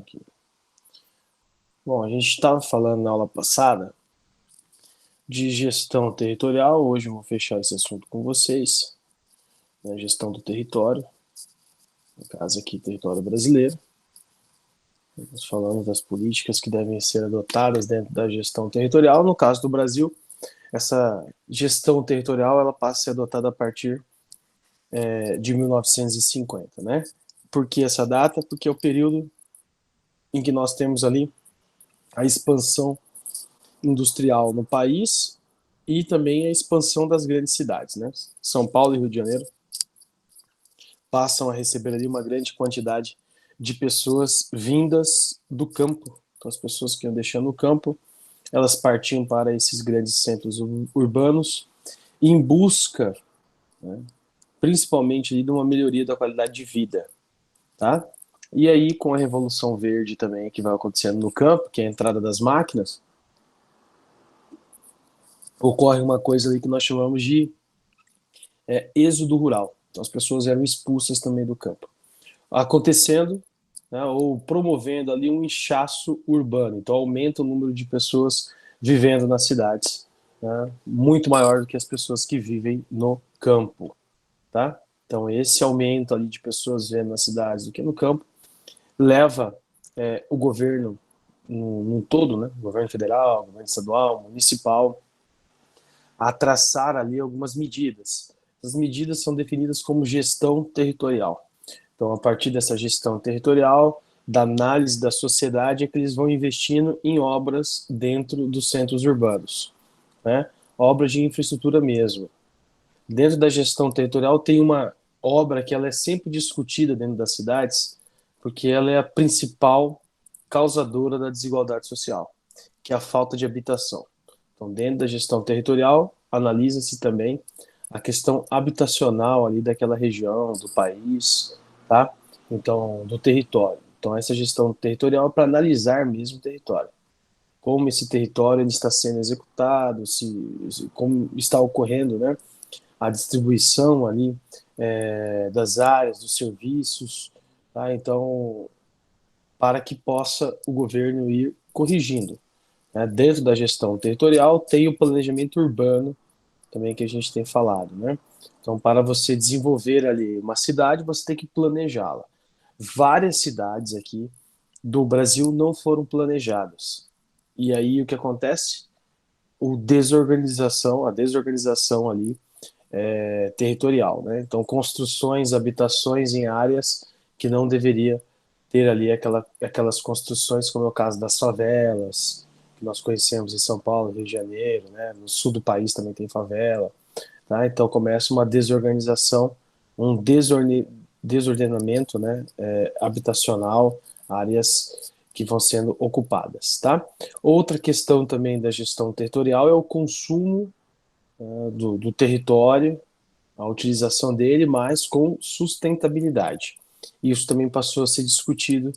Aqui. Bom, a gente estava falando na aula passada de gestão territorial. Hoje eu vou fechar esse assunto com vocês, né? Gestão do território, no caso aqui, território brasileiro. Nós falamos das políticas que devem ser adotadas dentro da gestão territorial. No caso do Brasil, essa gestão territorial ela passa a ser adotada a partir de 1950, né? Por que essa data? Porque é o período em que nós temos ali a expansão industrial no país e também a expansão das grandes cidades, né? São Paulo e Rio de Janeiro passam a receber ali uma grande quantidade de pessoas vindas do campo. Então, as pessoas que iam deixando o campo, elas partiam para esses grandes centros urbanos em busca, né, principalmente de uma melhoria da qualidade de vida, tá? E aí, com a Revolução Verde também, que vai acontecendo no campo, que é a entrada das máquinas, ocorre uma coisa ali que nós chamamos de êxodo rural. Então, as pessoas eram expulsas também do campo. Acontecendo, né, ou promovendo ali um inchaço urbano. Então, aumenta o número de pessoas vivendo nas cidades, né, muito maior do que as pessoas que vivem no campo. Tá? Então, esse aumento ali de pessoas vivendo nas cidades do que no campo leva o governo num todo, né, governo federal, governo estadual, municipal, a traçar ali algumas medidas. As medidas são definidas como gestão territorial. Então, a partir dessa gestão territorial, da análise da sociedade, é que eles vão investindo em obras dentro dos centros urbanos, né? Obras de infraestrutura mesmo. Dentro da gestão territorial tem uma obra que ela é sempre discutida dentro das cidades, porque ela é a principal causadora da desigualdade social, que é a falta de habitação. Então, dentro da gestão territorial, analisa-se também a questão habitacional ali daquela região, do país, tá? Então, do território. Então, essa gestão territorial é para analisar mesmo o território. Como esse território ele está sendo executado, como está ocorrendo, né? A distribuição ali das áreas, dos serviços, tá? Então, para que possa o governo ir corrigindo, né? Dentro da gestão territorial tem o planejamento urbano também que a gente tem falado, né? Então, para você desenvolver ali uma cidade, você tem que planejá-la. Várias cidades aqui do Brasil não foram planejadas. E aí o que acontece? A desorganização ali territorial, né? Então, construções, habitações em áreas que não deveria ter ali aquelas construções, como é o caso das favelas, que nós conhecemos em São Paulo, Rio de Janeiro, né? No sul do país também tem favela, tá? Então começa uma desorganização, um desordenamento, né? Habitacional, áreas que vão sendo ocupadas, tá? Outra questão também da gestão territorial é o consumo do território, a utilização dele, mas com sustentabilidade. Isso também passou a ser discutido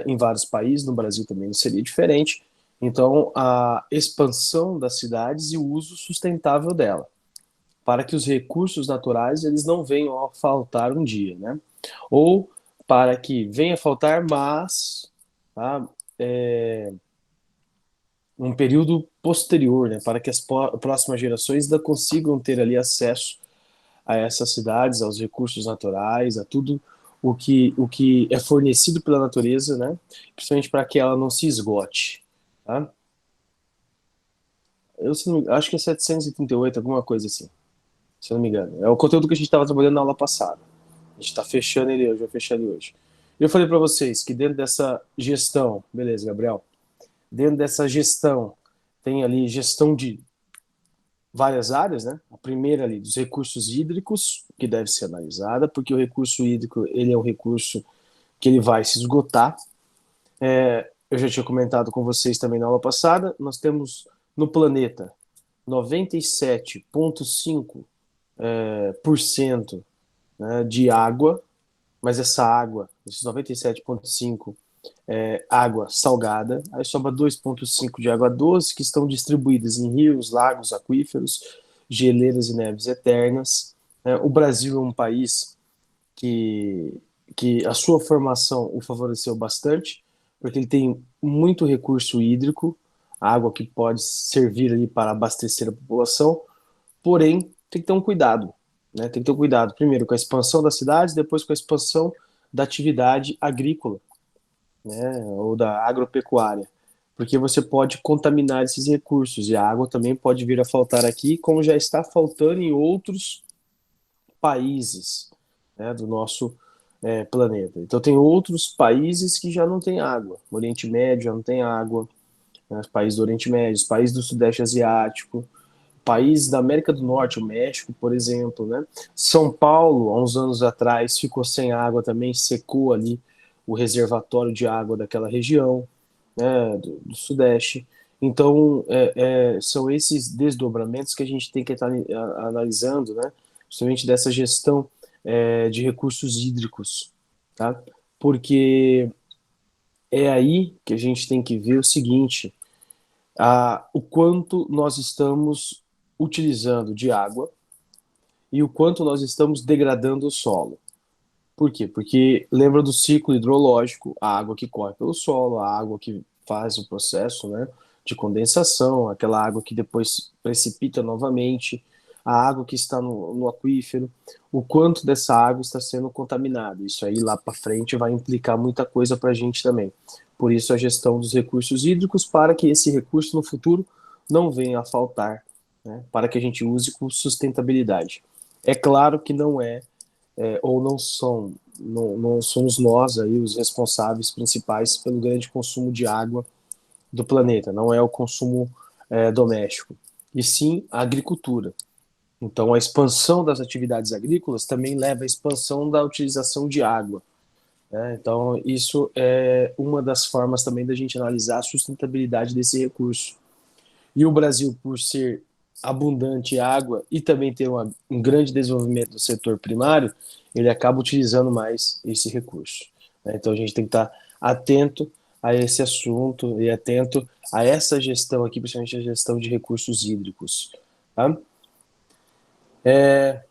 em vários países, no Brasil também não seria diferente. Então, a expansão das cidades e o uso sustentável dela, para que os recursos naturais eles não venham a faltar um dia, né? Ou para que venha a faltar, mas tá, um período posterior, né? Para que as próximas gerações ainda consigam ter ali acesso a essas cidades, aos recursos naturais, a tudo o que é fornecido pela natureza, né? Principalmente para que ela não se esgote, tá? Eu acho que é 738, alguma coisa assim, se eu não me engano. É o conteúdo que a gente estava trabalhando na aula passada. A gente está fechando ele hoje, vai fechar ele hoje. Eu falei para vocês que dentro dessa gestão, beleza, Gabriel? Dentro dessa gestão tem ali gestão de várias áreas, né? A primeira ali dos recursos hídricos, que deve ser analisada, porque o recurso hídrico ele é um recurso que ele vai se esgotar. Eu já tinha comentado com vocês também na aula passada, nós temos no planeta 97,5% de água, mas essa água, esses 97,5% água salgada, aí sobra 2,5% de água doce, que estão distribuídas em rios, lagos, aquíferos, geleiras e neves eternas. O Brasil é um país que, que a sua formação o favoreceu bastante, porque ele tem muito recurso hídrico, água que pode servir ali para abastecer a população, porém tem que ter um cuidado, né? Tem que ter um cuidado primeiro com a expansão das cidades, depois com a expansão da atividade agrícola, né? Ou da agropecuária, porque você pode contaminar esses recursos e a água também pode vir a faltar aqui, como já está faltando em outros países, né, do nosso planeta. Então tem outros países que já não têm água. O Oriente Médio já não tem água, né, os países do Oriente Médio, os países do Sudeste Asiático, países da América do Norte, o México, por exemplo, né? São Paulo, há uns anos atrás, ficou sem água também, secou ali o reservatório de água daquela região, né, do Sudeste. Então, são esses desdobramentos que a gente tem que estar analisando, né, justamente dessa gestão de recursos hídricos, tá? Porque é aí que a gente tem que ver o seguinte, o quanto nós estamos utilizando de água e o quanto nós estamos degradando o solo. Por quê? Porque lembra do ciclo hidrológico, a água que corre pelo solo, a água que faz o processo, né, de condensação, aquela água que depois precipita novamente, a água que está no aquífero, o quanto dessa água está sendo contaminada. Isso aí lá para frente vai implicar muita coisa para a gente também. Por isso a gestão dos recursos hídricos, para que esse recurso no futuro não venha a faltar, né, para que a gente use com sustentabilidade. É claro que não ou não somos nós aí os responsáveis principais pelo grande consumo de água do planeta, não é o consumo doméstico, e sim a agricultura. Então, a expansão das atividades agrícolas também leva à expansão da utilização de água, né? Então, isso é uma das formas também da gente analisar a sustentabilidade desse recurso. E o Brasil, por ser abundante em água e também ter um grande desenvolvimento do setor primário, ele acaba utilizando mais esse recurso, né? Então a gente tem que estar atento a esse assunto e atento a essa gestão aqui, principalmente a gestão de recursos hídricos, tá?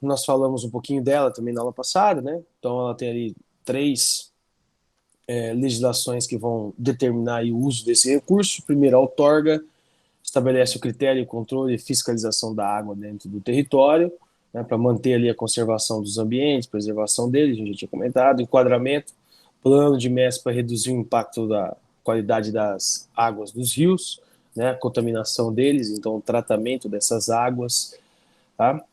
Nós falamos um pouquinho dela também na aula passada, né? Então ela tem ali três legislações que vão determinar aí o uso desse recurso. Primeiro, a outorga, estabelece o critério, controle e fiscalização da água dentro do território, né, para manter ali a conservação dos ambientes, preservação deles, a gente já tinha comentado, enquadramento, plano de mestre para reduzir o impacto da qualidade das águas dos rios, né, a contaminação deles, então o tratamento dessas águas, tá?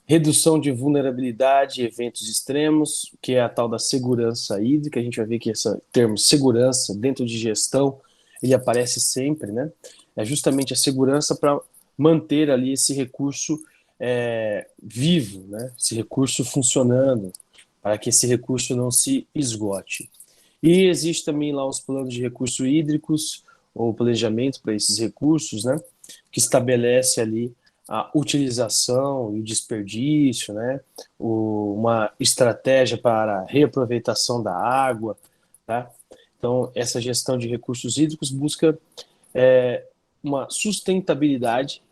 Redução de vulnerabilidade e eventos extremos, que é a tal da segurança hídrica. A gente vai ver que esse termo segurança, dentro de gestão, ele aparece sempre, né? É justamente a segurança para manter ali esse recurso vivo, né? Esse recurso funcionando, para que esse recurso não se esgote. E existe também lá os planos de recursos hídricos, ou planejamento para esses recursos, né? Que estabelece ali a utilização e o desperdício, né? Uma estratégia para a reaproveitação da água, tá? Então, essa gestão de recursos hídricos busca uma sustentabilidade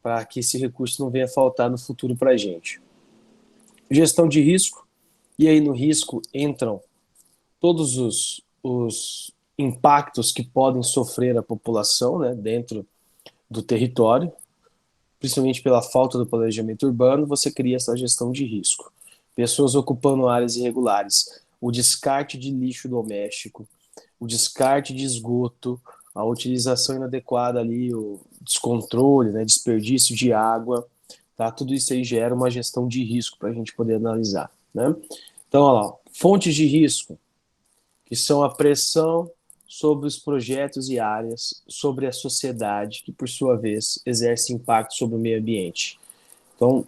para que esse recurso não venha faltar no futuro para a gente. Gestão de risco, e aí no risco entram todos os impactos que podem sofrer a população, né, dentro do território, principalmente pela falta do planejamento urbano, você cria essa gestão de risco. Pessoas ocupando áreas irregulares, o descarte de lixo doméstico, o descarte de esgoto, a utilização inadequada ali, o descontrole, né, desperdício de água, tá? Tudo isso aí gera uma gestão de risco para a gente poder analisar, né? Então, olha lá, fontes de risco, que são a pressão sobre os projetos e áreas, sobre a sociedade, que por sua vez exerce impacto sobre o meio ambiente. Então,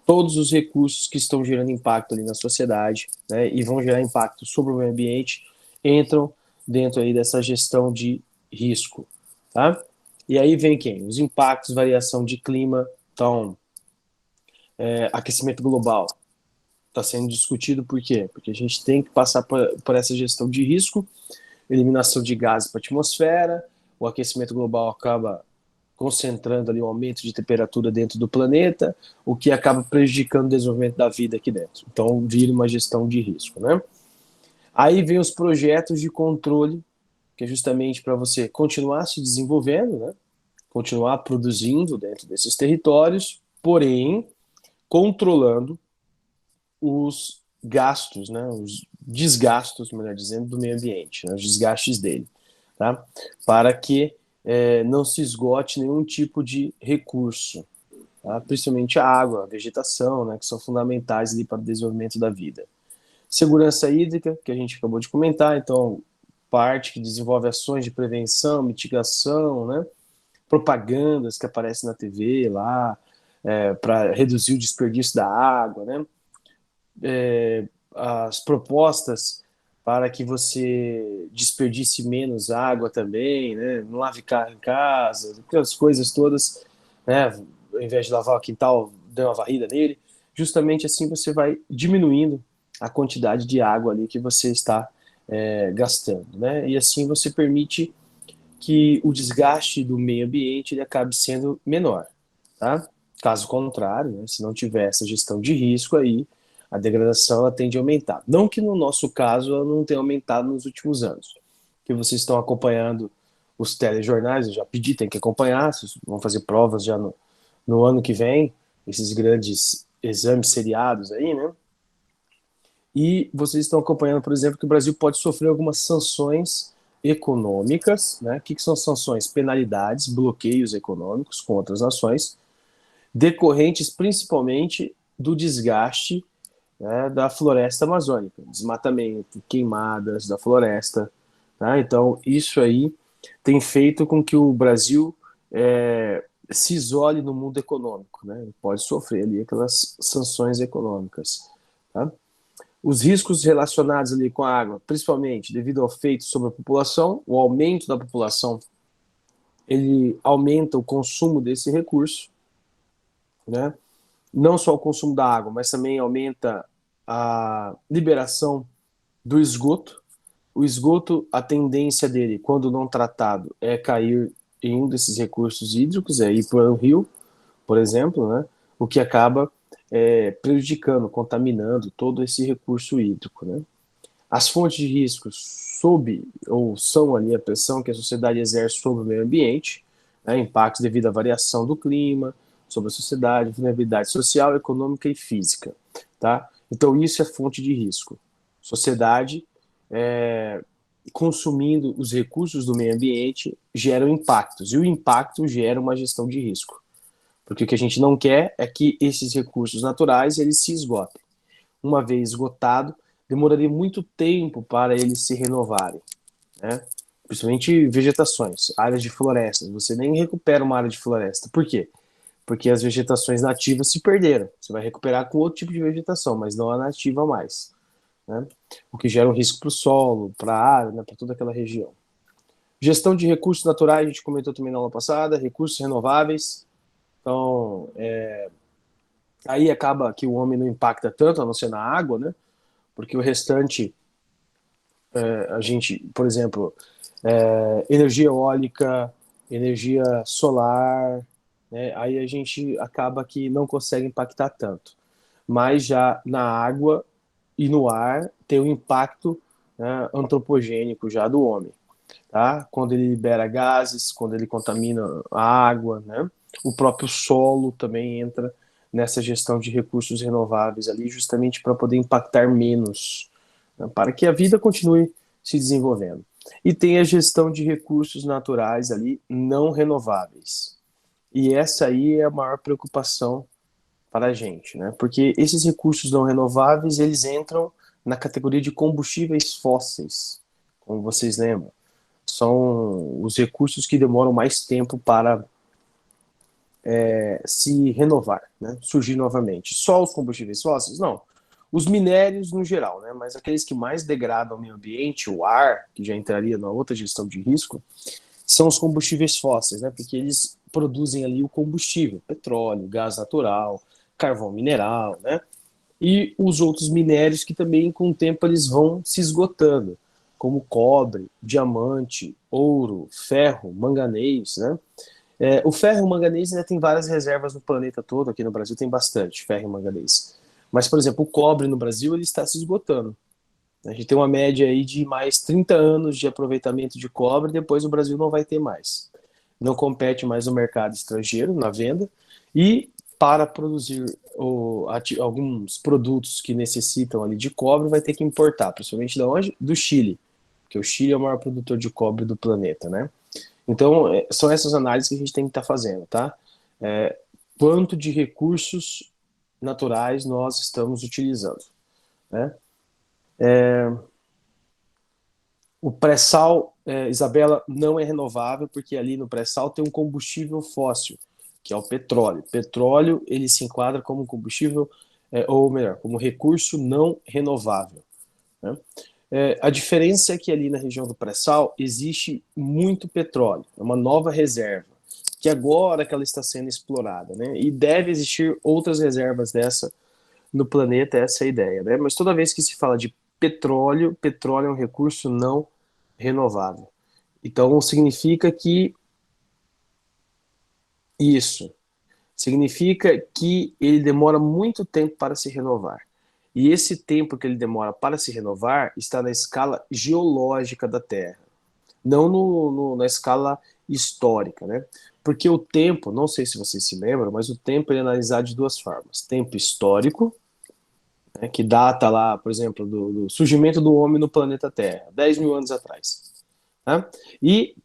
todos os recursos que estão gerando impacto ali na sociedade, né, e vão gerar impacto sobre o meio ambiente, entram dentro aí dessa gestão de risco, tá? E aí vem quem? Os impactos, variação de clima, então, aquecimento global, está sendo discutido por quê? Porque a gente tem que passar por essa gestão de risco, eliminação de gases para a atmosfera, o aquecimento global acaba concentrando ali um aumento de temperatura dentro do planeta, o que acaba prejudicando o desenvolvimento da vida aqui dentro. Então, vira uma gestão de risco, né? Aí vem os projetos de controle, que é justamente para você continuar se desenvolvendo, né? Continuar produzindo dentro desses territórios, porém controlando os gastos, né? Os desgastos, melhor dizendo, do meio ambiente, né? Os desgastes dele, tá? Para que não se esgote nenhum tipo de recurso, tá? Principalmente a água, a vegetação, né? Que são fundamentais ali para o desenvolvimento da vida. Segurança hídrica, que a gente acabou de comentar, então parte que desenvolve ações de prevenção, mitigação, né? Propagandas que aparecem na TV lá, para reduzir o desperdício da água, né? As propostas para que você desperdice menos água também, né? Não lave carro em casa, aquelas coisas todas, né? Ao invés de lavar o quintal, dê uma varrida nele. Justamente assim você vai diminuindo a quantidade de água ali que você está gastando, né? E assim você permite que o desgaste do meio ambiente ele acabe sendo menor, tá? Caso contrário, né, se não tiver essa gestão de risco aí, a degradação ela tende a aumentar. Não que no nosso caso ela não tenha aumentado nos últimos anos, que vocês estão acompanhando os telejornais, eu já pedi, tem que acompanhar, vocês vão fazer provas já no ano que vem, esses grandes exames seriados aí, né? E vocês estão acompanhando, por exemplo, que o Brasil pode sofrer algumas sanções econômicas, né? O que são sanções? Penalidades, bloqueios econômicos com outras nações, decorrentes principalmente do desgaste, né, da floresta amazônica, desmatamento, queimadas da floresta. Tá? Então, isso aí tem feito com que o Brasil se isole no mundo econômico. Né? Ele pode sofrer ali aquelas sanções econômicas. Tá? Os riscos relacionados ali com a água, principalmente devido ao efeito sobre a população, o aumento da população, ele aumenta o consumo desse recurso, né? Não só o consumo da água, mas também aumenta a liberação do esgoto. O esgoto, a tendência dele, quando não tratado, é cair em um desses recursos hídricos, é ir para o rio, por exemplo, né? O que acaba prejudicando, contaminando todo esse recurso hídrico, né? As fontes de risco sob ou são ali a pressão que a sociedade exerce sobre o meio ambiente, né, impactos devido à variação do clima, sobre a sociedade, vulnerabilidade social, econômica e física. Tá? Então, isso é fonte de risco. Sociedade consumindo os recursos do meio ambiente geram impactos, e o impacto gera uma gestão de risco. Porque o que a gente não quer é que esses recursos naturais eles se esgotem. Uma vez esgotado, demoraria muito tempo para eles se renovarem, né? Principalmente vegetações, áreas de florestas. Você nem recupera uma área de floresta. Por quê? Porque as vegetações nativas se perderam. Você vai recuperar com outro tipo de vegetação, mas não a nativa mais. Né? O que gera um risco para o solo, para a área, né? Para toda aquela região. Gestão de recursos naturais, a gente comentou também na aula passada, recursos renováveis. Então, aí acaba que o homem não impacta tanto, a não ser na água, né? Porque o restante, a gente, por exemplo, energia eólica, energia solar, né? Aí a gente acaba que não consegue impactar tanto. Mas já na água e no ar tem um impacto, né, antropogênico já do homem, tá? Quando ele libera gases, quando ele contamina a água, né? O próprio solo também entra nessa gestão de recursos renováveis ali, justamente para poder impactar menos, né? Para que a vida continue se desenvolvendo. E tem a gestão de recursos naturais ali não renováveis. E essa aí é a maior preocupação para a gente, né? Porque esses recursos não renováveis, eles entram na categoria de combustíveis fósseis, como vocês lembram. São os recursos que demoram mais tempo para se renovar, né? Surgir novamente. Só os combustíveis fósseis? Não. Os minérios no geral, né? Mas aqueles que mais degradam o meio ambiente, o ar, que já entraria na outra gestão de risco, são os combustíveis fósseis, né? Porque eles produzem ali o combustível, petróleo, gás natural, carvão mineral, né? E os outros minérios que também com o tempo eles vão se esgotando, como cobre, diamante, ouro, ferro, manganês, né? O ferro e o manganês ainda tem várias reservas no planeta todo, aqui no Brasil tem bastante ferro e manganês. Mas, por exemplo, o cobre no Brasil ele está se esgotando. A gente tem uma média aí de mais 30 anos de aproveitamento de cobre, depois o Brasil não vai ter mais. Não compete mais no mercado estrangeiro, na venda, e para produzir alguns produtos que necessitam ali de cobre, vai ter que importar, principalmente da onde? Do Chile, porque o Chile é o maior produtor de cobre do planeta, né? Então, são essas análises que a gente tem que estar fazendo, tá? Quanto de recursos naturais nós estamos utilizando, né? O pré-sal, Isabela, não é renovável, porque ali no pré-sal tem um combustível fóssil, que é o petróleo. Petróleo, ele se enquadra como combustível, ou melhor, como recurso não renovável, né? A diferença é que ali na região do pré-sal existe muito petróleo, é uma nova reserva, que agora que ela está sendo explorada, né? E deve existir outras reservas dessa no planeta, essa é a ideia, né? Mas toda vez que se fala de petróleo, petróleo é um recurso não renovável. Então significa que isso significa que ele demora muito tempo para se renovar. E esse tempo que ele demora para se renovar está na escala geológica da Terra, não na escala histórica, né? Porque o tempo, não sei se vocês se lembram, mas o tempo é analisado de duas formas: tempo histórico, né, que data lá, por exemplo, do surgimento do homem no planeta Terra, 10 mil anos atrás, né? E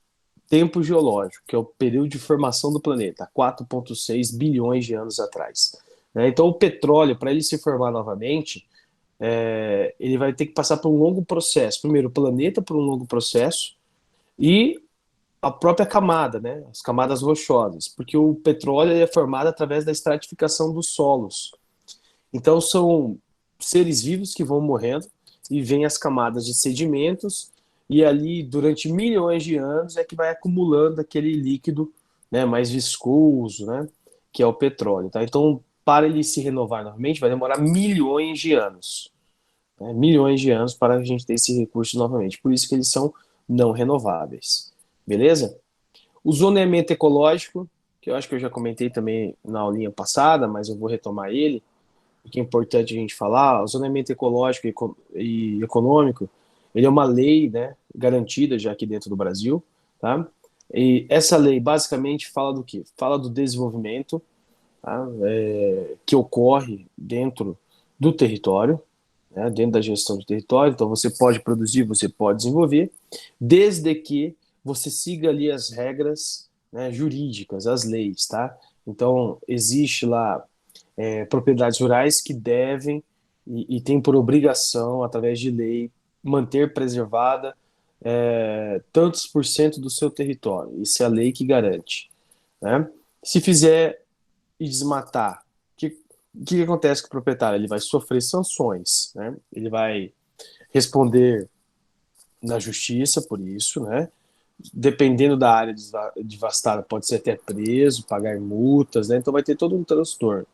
tempo geológico, que é o período de formação do planeta, 4,6 bilhões de anos atrás, né? Então, o petróleo, para ele se formar novamente, ele vai ter que passar por um longo processo. Primeiro, o planeta por um longo processo e a própria camada, né? As camadas rochosas, porque o petróleo é formado através da estratificação dos solos. Então, são seres vivos que vão morrendo e vêm as camadas de sedimentos, e ali, durante milhões de anos, é que vai acumulando aquele líquido, né, mais viscoso, né, que é o petróleo. Tá? Então, para ele se renovar novamente, vai demorar milhões de anos. Né, milhões de anos para a gente ter esse recurso novamente. Por isso que eles são não renováveis. Beleza? O zoneamento ecológico, que eu acho que eu já comentei também na aulinha passada, mas eu vou retomar ele, que é importante a gente falar, o zoneamento ecológico e econômico, ele é uma lei, né, garantida já aqui dentro do Brasil, tá? E essa lei basicamente fala do quê? Fala do desenvolvimento, tá? Que ocorre dentro do território, né, dentro da gestão do território. Então você pode produzir, você pode desenvolver, desde que você siga ali as regras, né, jurídicas, as leis, tá? Então existe lá propriedades rurais que devem e têm por obrigação, através de lei, manter preservada tantos por cento do seu território. Isso é a lei que garante, né? Se fizer e desmatar, o que acontece com o proprietário? Ele vai sofrer sanções, né? Ele vai responder na justiça por isso, né? Dependendo da área devastada, pode ser até preso, pagar multas, né? Então vai ter todo um transtorno.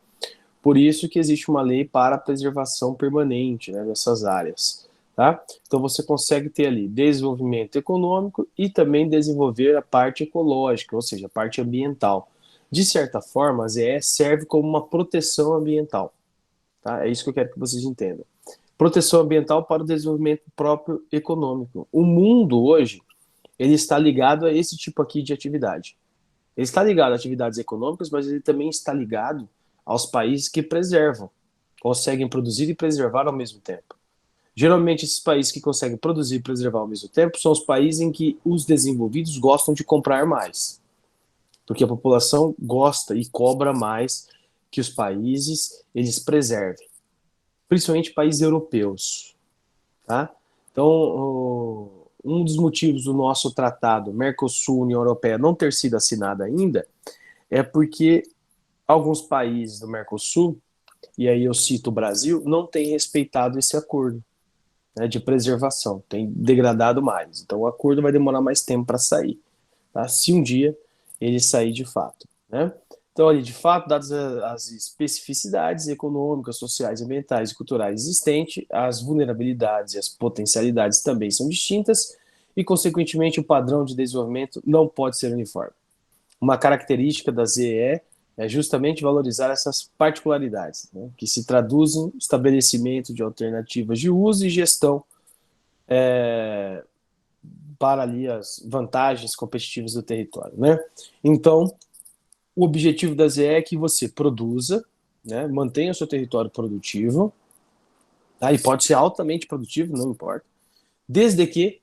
Por isso que existe uma lei para a preservação permanente, né, dessas áreas. Tá? Então você consegue ter ali desenvolvimento econômico e também desenvolver a parte ecológica, ou seja, a parte ambiental. De certa forma, a ZE serve como uma proteção ambiental. Tá? É isso que eu quero que vocês entendam. Proteção ambiental para o desenvolvimento próprio econômico. O mundo hoje, ele está ligado a esse tipo aqui de atividade. Ele está ligado a atividades econômicas, mas ele também está ligado aos países que preservam, conseguem produzir e preservar ao mesmo tempo. Geralmente, esses países que conseguem produzir e preservar ao mesmo tempo são os países em que os desenvolvidos gostam de comprar mais, porque a população gosta e cobra mais que os países eles preservem, principalmente países europeus. Tá? Então, um dos motivos do nosso tratado Mercosul-União Europeia não ter sido assinado ainda é porque alguns países do Mercosul, e aí eu cito o Brasil, não têm respeitado esse acordo, né, de preservação, tem degradado mais. Então o acordo vai demorar mais tempo para sair, tá? Se um dia ele sair de fato, né? Então, ali, de fato, dadas as especificidades econômicas, sociais, ambientais e culturais existentes, as vulnerabilidades e as potencialidades também são distintas e, consequentemente, o padrão de desenvolvimento não pode ser uniforme. Uma característica da ZEE é justamente valorizar essas particularidades, né, que se traduzem no estabelecimento de alternativas de uso e gestão para ali as vantagens competitivas do território, né? Então, o objetivo da ZE é que você produza, né, mantenha o seu território produtivo, tá? E pode ser altamente produtivo, não importa, desde que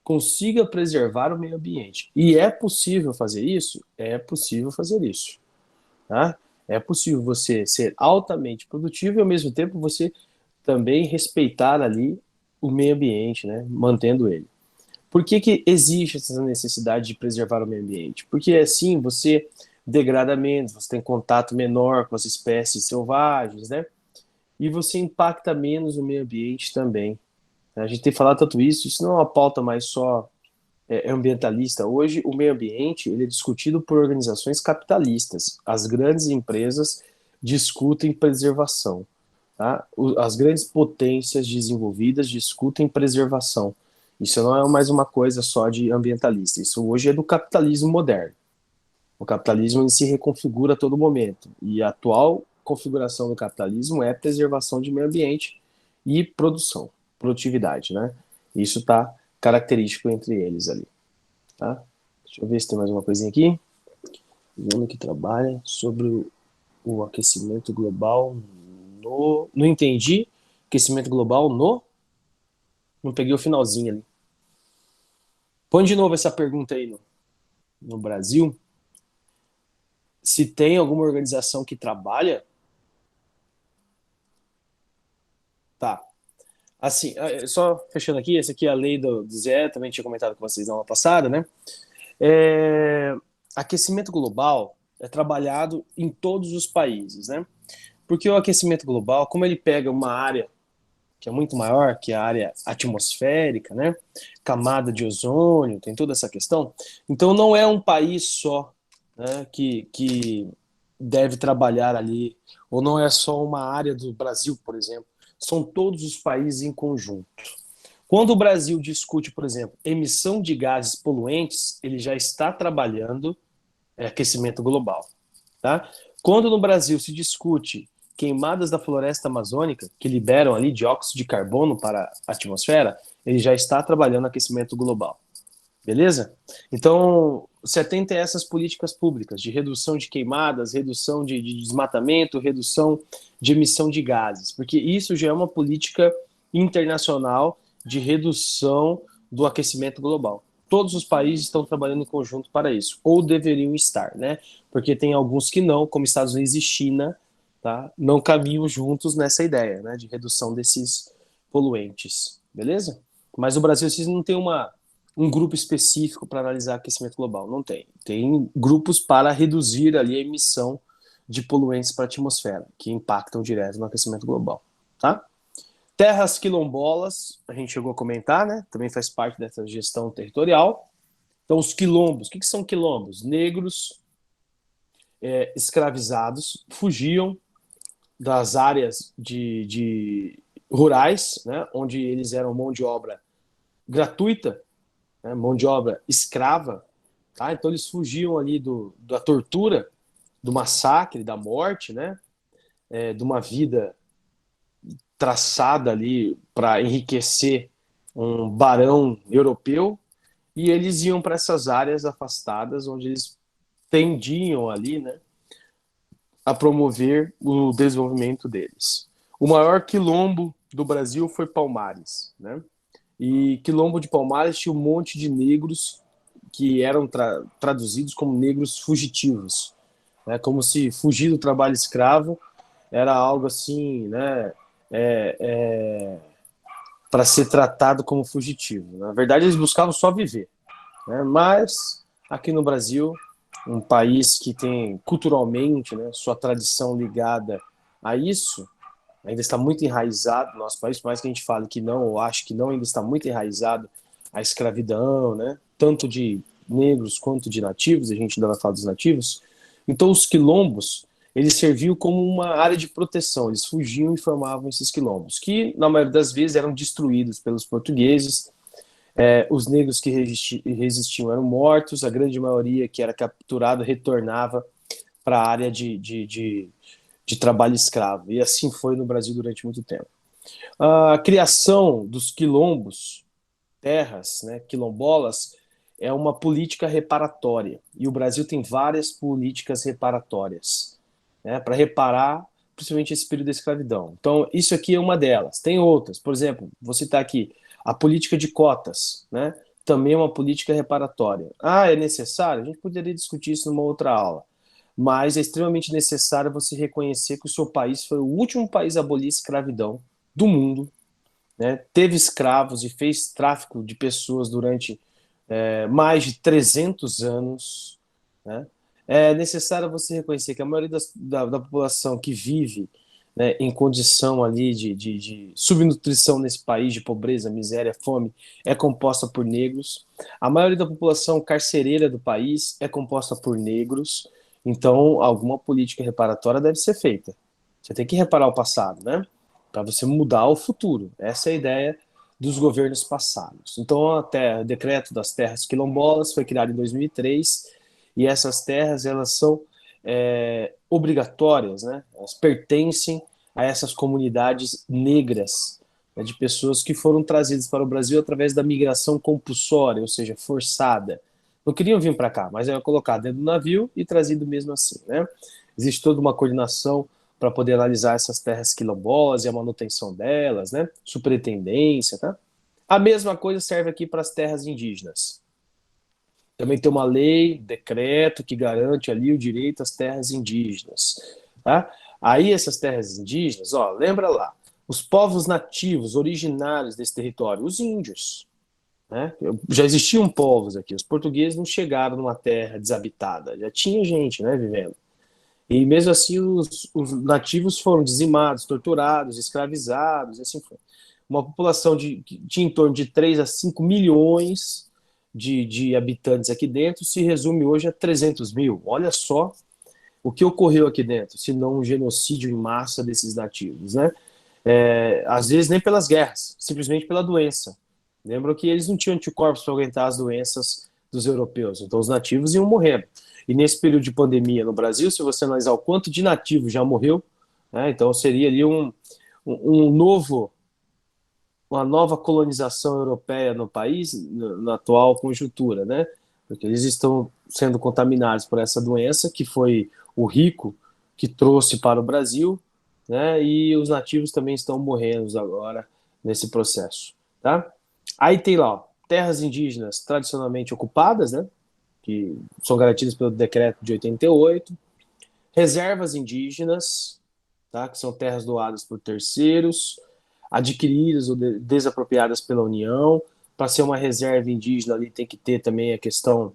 consiga preservar o meio ambiente. E é possível fazer isso? É possível fazer isso, tá? É possível você ser altamente produtivo e, ao mesmo tempo, você também respeitar ali o meio ambiente, né? Mantendo ele. Por que que existe essa necessidade de preservar o meio ambiente? Porque assim você degrada menos, você tem contato menor com as espécies selvagens, né? E você impacta menos o meio ambiente também. A gente tem falado tanto isso não é uma pauta mais só ambientalista. Hoje, o meio ambiente ele é discutido por organizações capitalistas. As grandes empresas discutem preservação. Tá? As grandes potências desenvolvidas discutem preservação. Isso não é mais uma coisa só de ambientalista. Isso hoje é do capitalismo moderno. O capitalismo ele se reconfigura a todo momento. E a atual configuração do capitalismo é preservação de meio ambiente e produção, produtividade, né? Isso está característico entre eles ali, tá? Deixa eu ver se tem mais uma coisinha aqui. O ano que trabalha sobre o aquecimento global no... Não entendi. Aquecimento global no... Não peguei o finalzinho ali. Põe de novo essa pergunta aí no Brasil. Se tem alguma organização que trabalha, tá. Assim, só fechando aqui, essa aqui é a lei do Zé, também tinha comentado com vocês na aula passada, né? É, aquecimento global é trabalhado em todos os países, né? Porque o aquecimento global, como ele pega uma área que é muito maior, que é a área atmosférica, né? Camada de ozônio, tem toda essa questão. Então não é um país só, né, que deve trabalhar ali, ou não é só uma área do Brasil, por exemplo. São todos os países em conjunto. Quando o Brasil discute, por exemplo, emissão de gases poluentes, ele já está trabalhando aquecimento global. Tá? Quando no Brasil se discute queimadas da floresta amazônica, que liberam ali dióxido de carbono para a atmosfera, ele já está trabalhando aquecimento global. Beleza? Então, se atenta a essas políticas públicas de redução de queimadas, redução de desmatamento, redução de emissão de gases, porque isso já é uma política internacional de redução do aquecimento global. Todos os países estão trabalhando em conjunto para isso, ou deveriam estar, né? Porque tem alguns que não, como Estados Unidos e China, tá? Não caminham juntos nessa ideia, né? De redução desses poluentes, beleza? Mas o Brasil, vocês não tem um grupo específico para analisar aquecimento global. Não tem. Tem grupos para reduzir ali a emissão de poluentes para a atmosfera, que impactam direto no aquecimento global. Tá? Terras quilombolas, a gente chegou a comentar, né? Também faz parte dessa gestão territorial. Então, os quilombos, o que são quilombos? Negros escravizados fugiam das áreas de rurais, né? Onde eles eram mão de obra gratuita, né, mão de obra escrava, tá? Então eles fugiam ali da tortura, do massacre, da morte, né? De uma vida traçada ali para enriquecer um barão europeu, e eles iam para essas áreas afastadas onde eles tendiam ali, né, a promover o desenvolvimento deles. O maior quilombo do Brasil foi Palmares, né? E quilombo de Palmares tinha um monte de negros que eram traduzidos como negros fugitivos, né? Como se fugir do trabalho escravo era algo assim, né? Para ser tratado como fugitivo. Na verdade, eles buscavam só viver, né? Mas aqui no Brasil, um país que tem culturalmente, né, sua tradição ligada a isso, ainda está muito enraizado no nosso país, por mais que a gente fale que não, ou acho que não, ainda está muito enraizado a escravidão, né? Tanto de negros quanto de nativos, a gente ainda vai falar dos nativos. Então, os quilombos, eles serviam como uma área de proteção, eles fugiam e formavam esses quilombos, que na maioria das vezes eram destruídos pelos portugueses. Os negros que resistiam eram mortos, a grande maioria que era capturado retornava para a área de trabalho escravo. E assim foi no Brasil durante muito tempo. A criação dos quilombos terras, né, quilombolas, é uma política reparatória. E o Brasil tem várias políticas reparatórias, né, para reparar principalmente esse período da escravidão. Então, isso aqui é uma delas. Tem outras, por exemplo, vou citar aqui, a política de cotas, né, também é uma política reparatória. Ah, é necessário? A gente poderia discutir isso numa outra aula. Mas é extremamente necessário você reconhecer que o seu país foi o último país a abolir a escravidão do mundo, né? Teve escravos e fez tráfico de pessoas durante mais de 300 anos. Né? É necessário você reconhecer que a maioria da população que vive, né, em condição ali de subnutrição nesse país, de pobreza, miséria, fome, é composta por negros. A maioria da população carcereira do país é composta por negros. Então, alguma política reparatória deve ser feita. Você tem que reparar o passado, né? Para você mudar o futuro. Essa é a ideia dos governos passados. Então, até o decreto das terras quilombolas foi criado em 2003 e essas terras elas são obrigatórias, né? Elas pertencem a essas comunidades negras, né, de pessoas que foram trazidas para o Brasil através da migração compulsória, ou seja, forçada. Não queriam vir para cá, mas era colocado dentro do navio e trazido mesmo assim, né? Existe toda uma coordenação para poder analisar essas terras quilombolas e a manutenção delas, né? Superintendência, tá? A mesma coisa serve aqui para as terras indígenas. Também tem uma lei, decreto, que garante ali o direito às terras indígenas. Tá? Aí essas terras indígenas, ó, lembra lá, os povos nativos, originários desse território, os índios. Né? Já existiam povos aqui, os portugueses não chegaram numa terra desabitada, já tinha gente, né, vivendo. E mesmo assim os nativos foram dizimados, torturados, escravizados, e assim foi. Uma população de em torno de 3 a 5 milhões de habitantes aqui dentro se resume hoje a 300 mil. Olha só o que ocorreu aqui dentro, se não um genocídio em massa desses nativos, né? Às vezes nem pelas guerras, simplesmente pela doença. Lembram que eles não tinham anticorpos para aguentar as doenças dos europeus, então os nativos iam morrendo. E nesse período de pandemia no Brasil, se você analisar o quanto de nativo já morreu, né, então seria ali um novo, uma nova colonização europeia no país, na atual conjuntura, né? Porque eles estão sendo contaminados por essa doença que foi o rico que trouxe para o Brasil, né? E os nativos também estão morrendo agora nesse processo, tá? Aí tem lá, ó, terras indígenas tradicionalmente ocupadas, né? Que são garantidas pelo decreto de 88, reservas indígenas, tá? Que são terras doadas por terceiros, adquiridas ou desapropriadas pela União. Para ser uma reserva indígena ali tem que ter também a questão,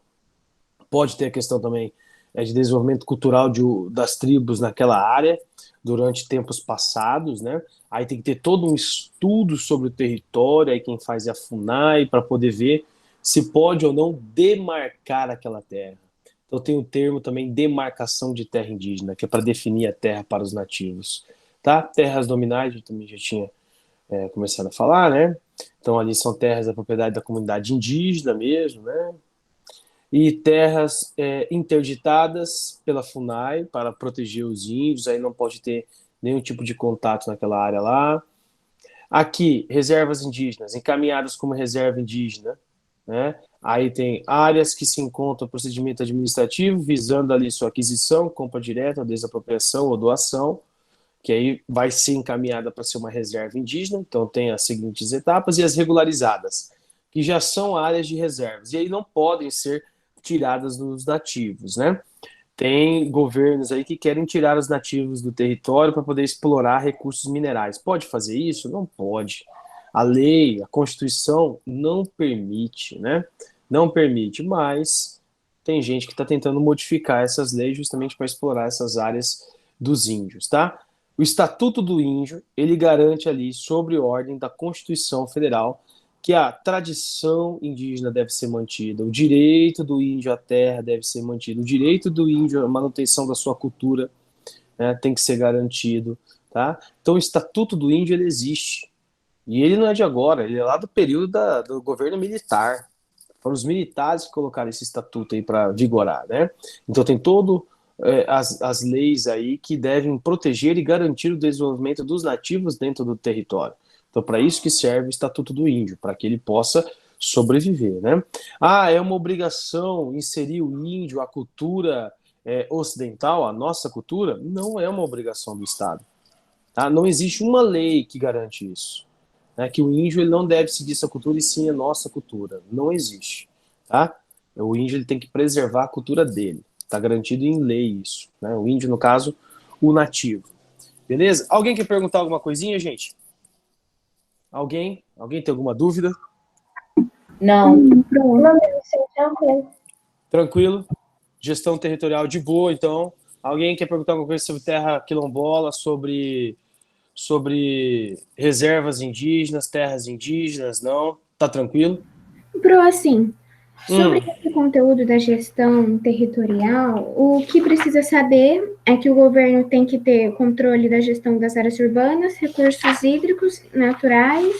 pode ter a questão também de desenvolvimento cultural das tribos naquela área durante tempos passados, né? Aí tem que ter todo um estudo sobre o território, aí quem faz é a FUNAI para poder ver se pode ou não demarcar aquela terra. Então tem o termo também demarcação de terra indígena, que é para definir a terra para os nativos, tá? Terras dominais, eu também já tinha começado a falar, né? Então ali são terras da propriedade da comunidade indígena mesmo, né? E terras interditadas pela FUNAI para proteger os índios, aí não pode ter nenhum tipo de contato naquela área lá. Aqui, reservas indígenas, encaminhadas como reserva indígena, né? Aí tem áreas que se encontram procedimento administrativo, visando ali sua aquisição, compra direta, desapropriação ou doação, que aí vai ser encaminhada para ser uma reserva indígena, então tem as seguintes etapas, e as regularizadas, que já são áreas de reservas, e aí não podem ser tiradas dos nativos, né? Tem governos aí que querem tirar os nativos do território para poder explorar recursos minerais. Pode fazer isso? Não pode. A lei, a Constituição não permite, né? Não permite, mas tem gente que está tentando modificar essas leis justamente para explorar essas áreas dos índios, tá? O Estatuto do Índio, ele garante ali, sobre ordem da Constituição Federal, que a tradição indígena deve ser mantida, o direito do índio à terra deve ser mantido, o direito do índio à manutenção da sua cultura, né, tem que ser garantido, tá? Então o Estatuto do Índio, ele existe, e ele não é de agora, ele é lá do período do governo militar. Foram os militares que colocaram esse estatuto aí para vigorar, né? Então tem todo as leis aí que devem proteger e garantir o desenvolvimento dos nativos dentro do território. Então, para isso que serve o Estatuto do Índio, para que ele possa sobreviver, né? Ah, é uma obrigação inserir o índio, a cultura ocidental, a nossa cultura? Não é uma obrigação do Estado. Tá? Não existe uma lei que garante isso. Né? Que o índio ele não deve seguir essa cultura e sim a nossa cultura. Não existe. Tá? O índio ele tem que preservar a cultura dele. Está garantido em lei isso. Né? O índio, no caso, o nativo. Beleza? Alguém quer perguntar alguma coisinha, gente? Alguém? Alguém tem alguma dúvida? Não. Pronto. Tranquilo? Gestão territorial de boa, então. Alguém quer perguntar alguma coisa sobre terra quilombola, sobre reservas indígenas, terras indígenas? Não? Tá tranquilo? Pro, assim, sobre Hum, esse conteúdo da gestão territorial, o que precisa saber é que o governo tem que ter controle da gestão das áreas urbanas, recursos hídricos naturais